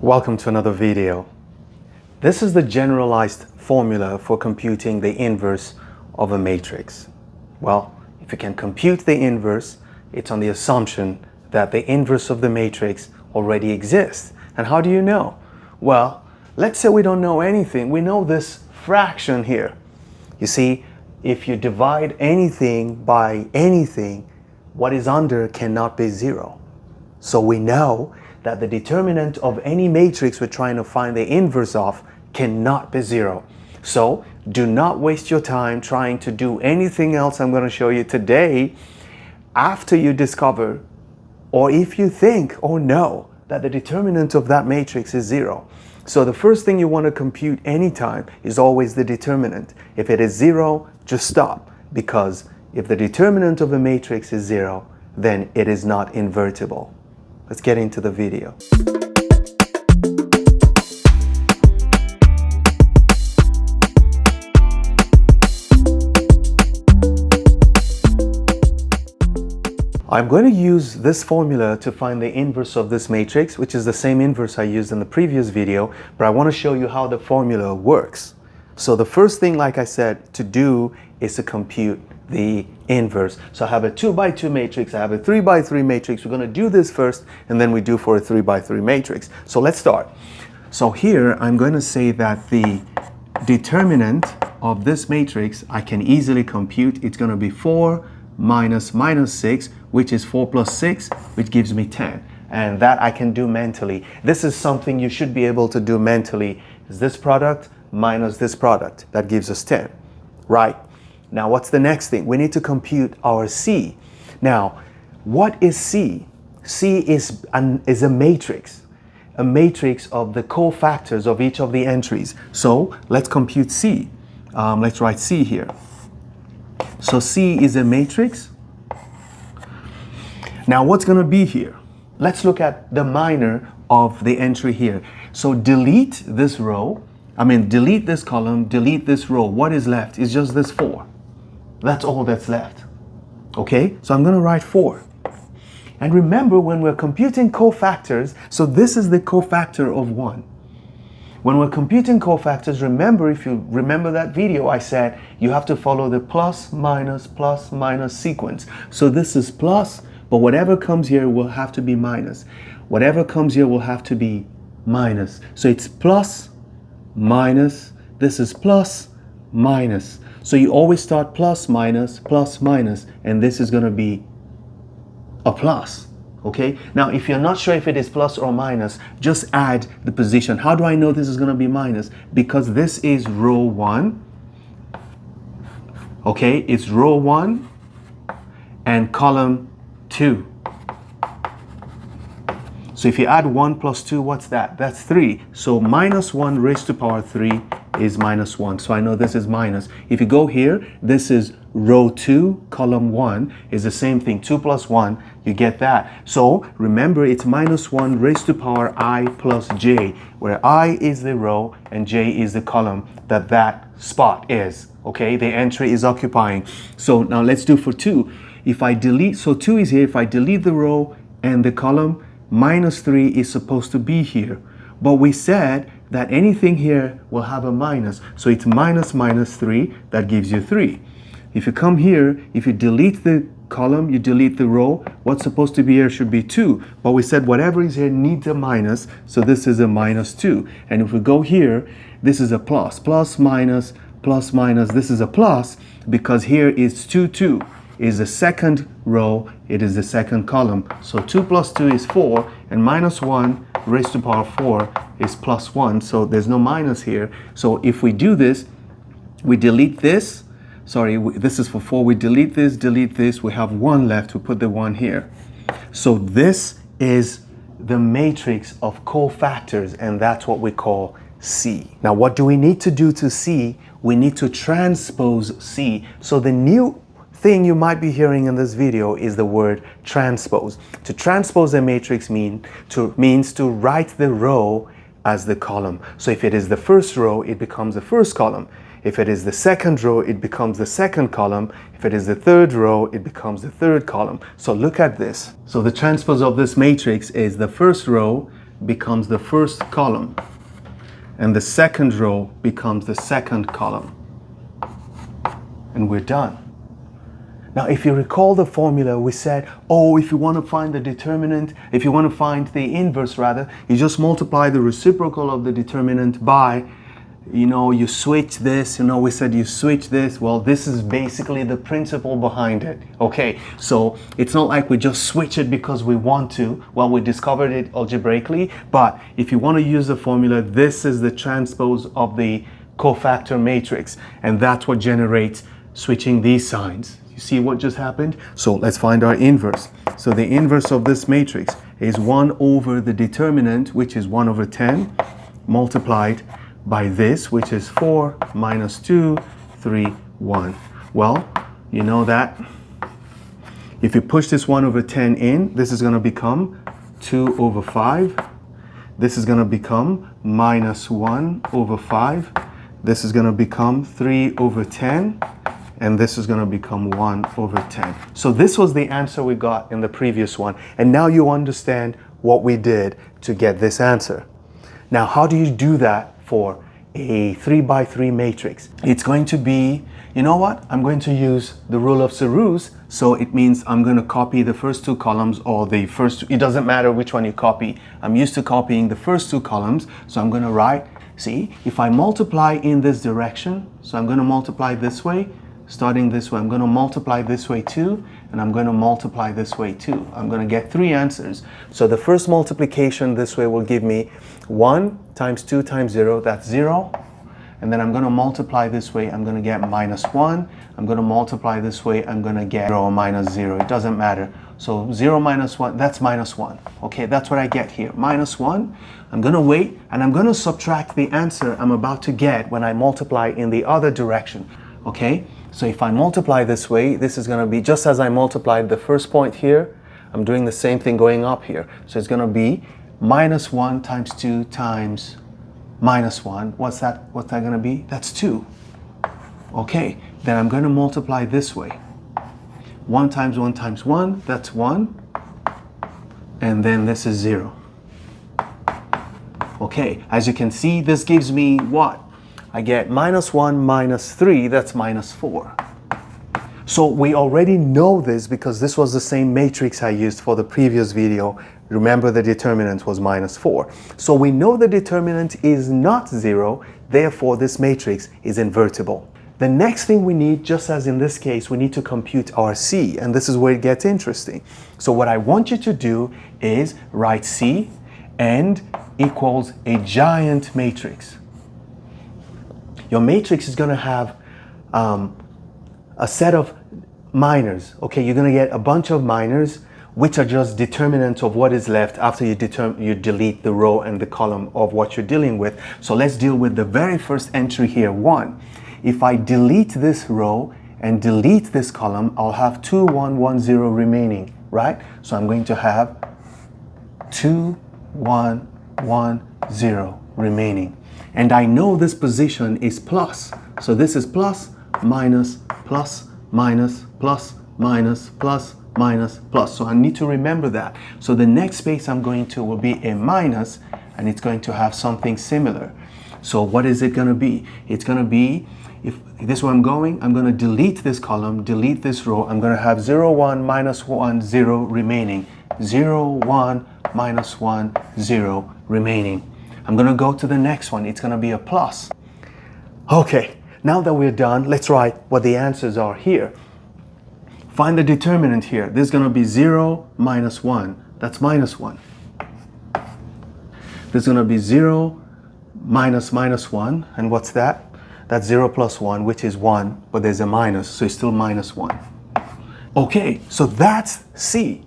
Welcome to another video. This is the generalized formula for computing the inverse of a matrix. Well, if you can compute the inverse, it's on the assumption that the inverse of the matrix already exists. And how do you know? Well, let's say we don't know anything. We know this fraction here. You see, if you divide anything by anything, what is under cannot be zero. So we know that the determinant of any matrix we're trying to find the inverse of cannot be zero. So do not waste your time trying to do anything else I'm going to show you today after you discover, or if you think or know, that the determinant of that matrix is zero. So the first thing you want to compute anytime is always the determinant. If it is zero, just stop, because if the determinant of a matrix is zero, then it is not invertible. Let's get into the video. I'm going to use this formula to find the inverse of this matrix, which is the same inverse I used in the previous video, but I want to show you how the formula works. So the first thing, like I said, to do is to compute the inverse. So I have a 2 by 2 matrix, I have a 3 by 3 matrix. We're going to do this first, and then we do for a 3 by 3 matrix. So let's start. So here I'm going to say that the determinant of this matrix I can easily compute. It's going to be 4 minus 6, which is 4 plus 6, which gives me 10. And that I can do mentally. This is something you should be able to do mentally. Is this product minus this product. That gives us 10, right? Now, what's the next thing? We need to compute our C. Now, what is C? C is a matrix of the cofactors of each of the entries. So let's compute C. Let's write C here. So C is a matrix. Now, what's going to be here? Let's look at the minor of the entry here. So delete this row. Delete this column, delete this row. What is left? It's just this 4. That's all that's left. Okay, so I'm going to write 4. And remember, when we're computing cofactors, so this is the cofactor of 1. When we're computing cofactors, remember, if you remember that video, I said you have to follow the plus minus sequence. So this is plus, but whatever comes here will have to be minus. Whatever comes here will have to be minus. So it's plus, minus, this is plus, minus. So you always start plus, minus, and this is going to be a plus. Okay, now if you're not sure if it is plus or minus, just add the position. How do I know this is going to be minus? Because this is row 1. Okay, it's row 1 and column 2. So if you add 1 plus 2, what's that? That's 3. So minus 1 raised to power 3 is minus 1. So I know this is minus. If you go here, this is row 2, column 1 is the same thing. 2 plus 1, you get that. So remember, it's minus 1 raised to power I plus j, where I is the row and j is the column that spot is. Okay, the entry is occupying. So now let's do for 2. If I delete, so 2 is here. If I delete the row and the column, minus 3 is supposed to be here. But we said that anything here will have a minus. So it's minus 3, that gives you 3. If you come here, if you delete the column, you delete the row, what's supposed to be here should be 2. But we said whatever is here needs a minus, so this is a minus 2. And if we go here, this is a plus. Plus, minus, this is a plus, because here is 2 is the second row, it is the second column. So 2 plus 2 is 4, and minus 1 raised to power 4 is plus 1. So there's no minus here. So if we do this, we delete this. This is for 4. We delete this. We have 1 left. We put the 1 here. So this is the matrix of cofactors, and that's what we call C. Now, what do we need to do to C? We need to transpose C. So the new thing you might be hearing in this video is the word transpose. To transpose a matrix means to write the row as the column. So if it is the first row, it becomes the first column. If it is the second row, it becomes the second column. If it is the third row, it becomes the third column. So look at this. So the transpose of this matrix is the first row becomes the first column, and the second row becomes the second column. And we're done. Now, if you recall the formula, we said, oh, if you want to find the determinant, if you want to find the inverse rather, you just multiply the reciprocal of the determinant by, you switch this, we said you switch this. Well, this is basically the principle behind it. Okay, so it's not like we just switch it because we want to. Well, we discovered it algebraically, but if you want to use the formula, this is the transpose of the cofactor matrix, and that's what generates switching these signs. You see what just happened? So let's find our inverse. So the inverse of this matrix is 1 over the determinant, which is 1 over 10, multiplied by this, which is 4 minus 2, 3, 1. Well, you know that if you push this 1 over 10 in, this is going to become 2 over 5. This is going to become minus 1 over 5. This is going to become 3 over 10. And this is going to become 1 over 10. So this was the answer we got in the previous one. And now you understand what we did to get this answer. Now, how do you do that for a 3 by 3 matrix? It's going to be, you know what? I'm going to use the rule of Serouse. So it means I'm going to copy the first 2 columns, or the first, it doesn't matter which one you copy. I'm used to copying the first 2 columns. So I'm going to write, see, if I multiply in this direction, so I'm going to multiply this way. Starting this way, I'm going to multiply this way too, and I'm going to multiply this way too. I'm going to get 3 answers. So the first multiplication this way will give me 1 times 2 times 0, that's 0. And then I'm going to multiply this way, I'm going to get minus 1. I'm going to multiply this way, I'm going to get 0 minus 0. It doesn't matter. So 0 minus 1, that's minus 1. Okay, that's what I get here. Minus 1. I'm going to wait, and I'm going to subtract the answer I'm about to get when I multiply in the other direction. Okay? So if I multiply this way, this is going to be just as I multiplied the first point here, I'm doing the same thing going up here. So it's going to be minus 1 times 2 times minus 1. What's that going to be? That's 2. Okay, then I'm going to multiply this way. 1 times 1 times 1, that's 1. And then this is 0. Okay, as you can see, this gives me what? I get minus 1 minus 3, that's minus 4. So we already know this because this was the same matrix I used for the previous video. Remember, the determinant was minus 4. So we know the determinant is not 0, therefore this matrix is invertible. The next thing we need, just as in this case, we need to compute our C, and this is where it gets interesting. So what I want you to do is write C and equals a giant matrix. Your matrix is going to have a set of minors. Okay, you're going to get a bunch of minors, which are just determinants of what is left after you delete the row and the column of what you're dealing with. So let's deal with the very first entry here, 1. If I delete this row and delete this column, I'll have 2, 1, 1, 0 remaining, right? So I'm going to have 2, 1, 1, 0 remaining. And I know this position is plus. So this is plus, minus, plus, minus, plus, minus, plus, minus, plus. So I need to remember that. So the next space I'm going to will be a minus, and it's going to have something similar. So what is it going to be? It's going to be, if this is where I'm going to delete this column, delete this row. I'm going to have 0, 1, minus 1, 0 remaining. 0, 1, minus 1, 0 remaining. I'm going to go to the next one. It's going to be a plus. Okay, now that we're done, let's write what the answers are here. Find the determinant here. This is going to be 0 minus 1. That's minus 1. This is going to be 0 minus minus 1. And what's that? That's 0 plus 1, which is 1, but there's a minus, so it's still minus 1. Okay, so that's C.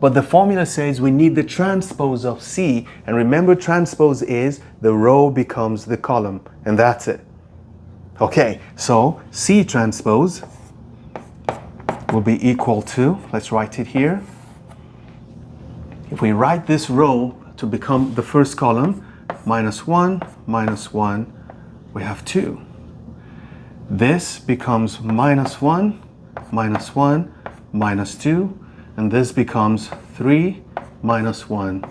But the formula says we need the transpose of C. And remember, transpose is the row becomes the column. And that's it. Okay, so C transpose will be equal to, let's write it here. If we write this row to become the first column, minus 1, we have 2. This becomes minus 1, minus 2. And this becomes 3, minus 1,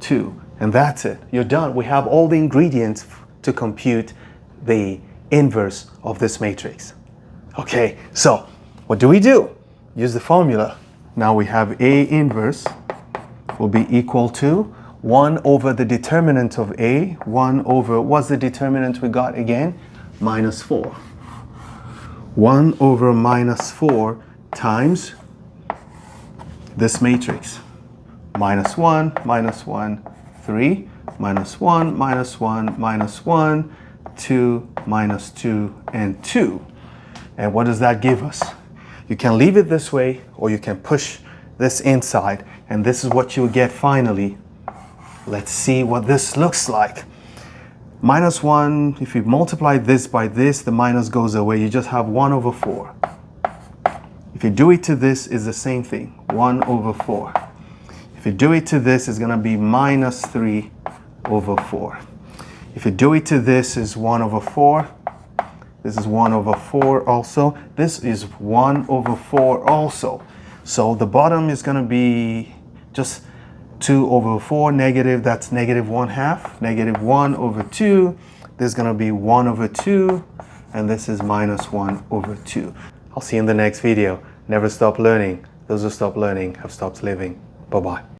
2. And that's it. You're done. We have all the ingredients to compute the inverse of this matrix. Okay, so what do? Use the formula. Now we have A inverse will be equal to 1 over the determinant of A, 1 over, what's the determinant we got again? Minus 4. 1 over minus 4 times this matrix. Minus 1, 3, minus 1, minus 1, minus 1, 2, minus 2, and 2. And what does that give us? You can leave it this way, or you can push this inside, and this is what you'll get finally. Let's see what this looks like. Minus 1, if you multiply this by this, the minus goes away. You just have 1 over 4. If you do it to this, it's the same thing, 1 over 4. If you do it to this, it's going to be minus 3 over 4. If you do it to this, is 1 over 4. This is 1 over 4 also. This is 1 over 4 also. So the bottom is going to be just 2 over 4 negative. That's negative 1/2. Negative 1 over 2. This is going to be 1 over 2. And this is minus 1 over 2. I'll see you in the next video. Never stop learning. Those who stop learning have stopped living. Bye-bye.